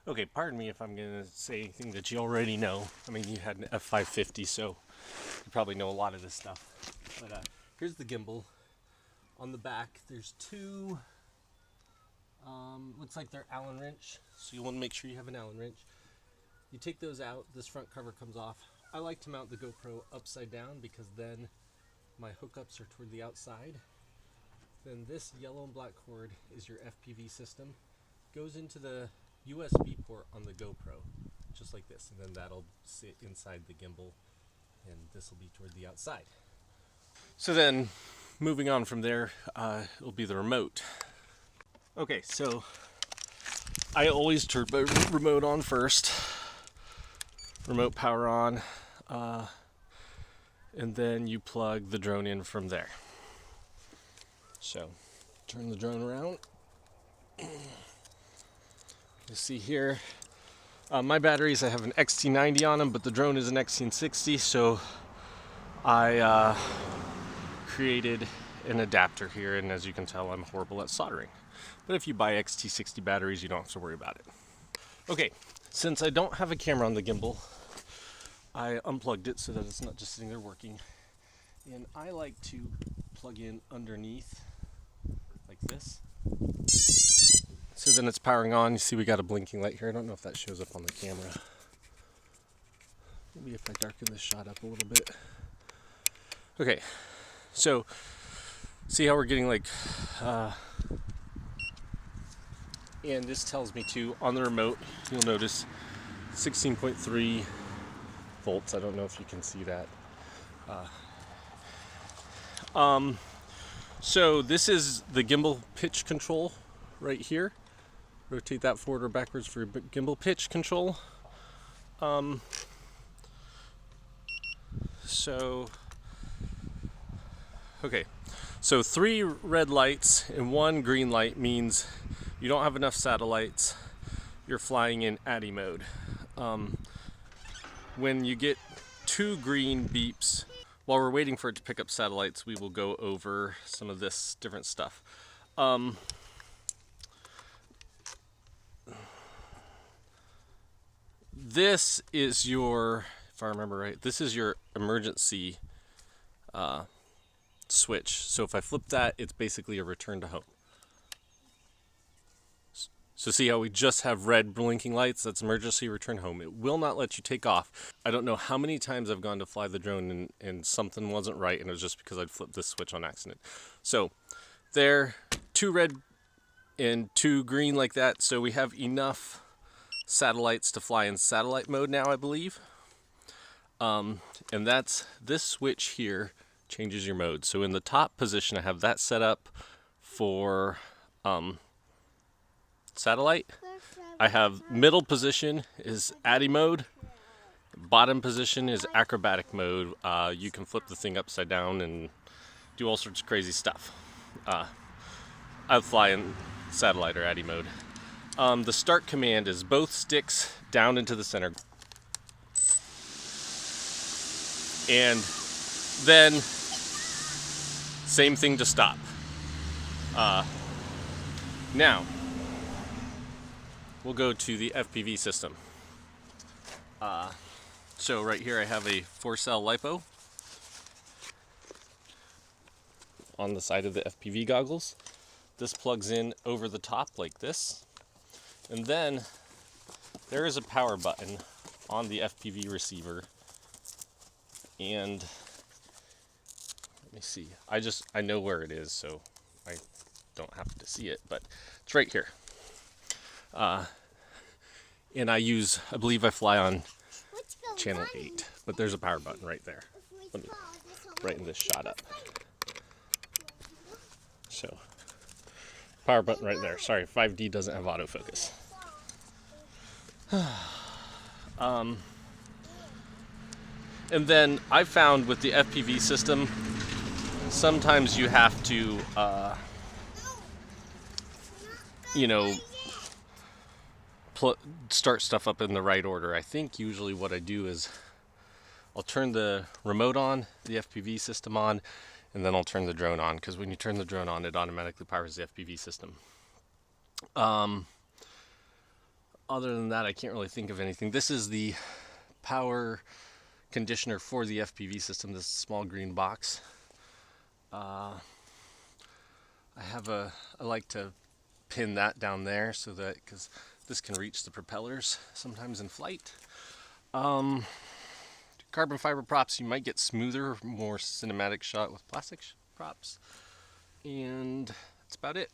Okay, pardon me if I'm going to say anything that you already know. I mean, you had an f550, so you probably know a lot of this stuff. But here's the gimbal. On the back, there's two, looks like they're Allen wrench, so you want to make sure you have an Allen wrench. You take those out, this front cover comes off. I like to mount the GoPro upside down because then my hookups are toward the outside. Then this yellow and black cord is your FPV system. Goes into the USB port on the GoPro, just like this, and then that'll sit inside the gimbal, and this will be toward the outside. So then, moving on from there, it'll be the remote. Okay, so I always turn my remote on first, remote power on, and then you plug the drone in from there. So, turn the drone around. You see here, my batteries, I have an XT90 on them, but the drone is an XT60, so I created an adapter here, and as you can tell, I'm horrible at soldering. But if you buy XT60 batteries, you don't have to worry about it. Okay, since I don't have a camera on the gimbal, I unplugged it so that it's not just sitting there working. And I like to plug in underneath, like this. So then it's powering on. You see we got a blinking light here. I don't know if that shows up on the camera. Maybe if I darken this shot up a little bit. Okay, so see how we're getting like, and this tells me to, on the remote, you'll notice 16.3 volts. I don't know if you can see that. So this is the gimbal pitch control right here. Rotate that forward or backwards for gimbal pitch control. Okay, so 3 red lights and 1 green light means you don't have enough satellites. You're flying in ADI mode. When you get 2 green beeps, while we're waiting for it to pick up satellites, we will go over some of this different stuff. This is your, if I remember right, this is your emergency switch. So if I flip that, it's basically a return to home. So see how we just have red blinking lights? That's emergency return home. It will not let you take off. I don't know how many times I've gone to fly the drone and something wasn't right, and it was just because I'd flipped this switch on accident. So there, 2 red and 2 green like that. So we have enough satellites to fly in satellite mode now, I believe. And that's this switch here changes your mode. So in the top position, I have that set up for satellite. I have middle position is ADI mode. Bottom position is acrobatic mode. You can flip the thing upside down and do all sorts of crazy stuff. I fly in satellite or ADI mode. The start command is both sticks down into the center. And then same thing to stop. Now, we'll go to the FPV system. So right here I have a 4-cell LiPo on the side of the FPV goggles. This plugs in over the top like this. And then there is a power button on the FPV receiver. And let me see. I know where it is, so I don't have to see it, but it's right here. And I believe I fly on channel 8, but there's a power button right there. Let me brighten this shot up. So, power button right there. Sorry, 5D doesn't have autofocus. And then I found with the FPV system, sometimes you have to, start stuff up in the right order. I think usually what I do is I'll turn the remote on, the FPV system on, and then I'll turn the drone on, because when you turn the drone on, it automatically powers the FPV system. Other than that, I can't really think of anything. This is the power conditioner for the FPV system, this small green box. I like to pin that down there so that, because this can reach the propellers sometimes in flight. Carbon fiber props, you might get smoother, more cinematic shot with plastic props. And that's about it.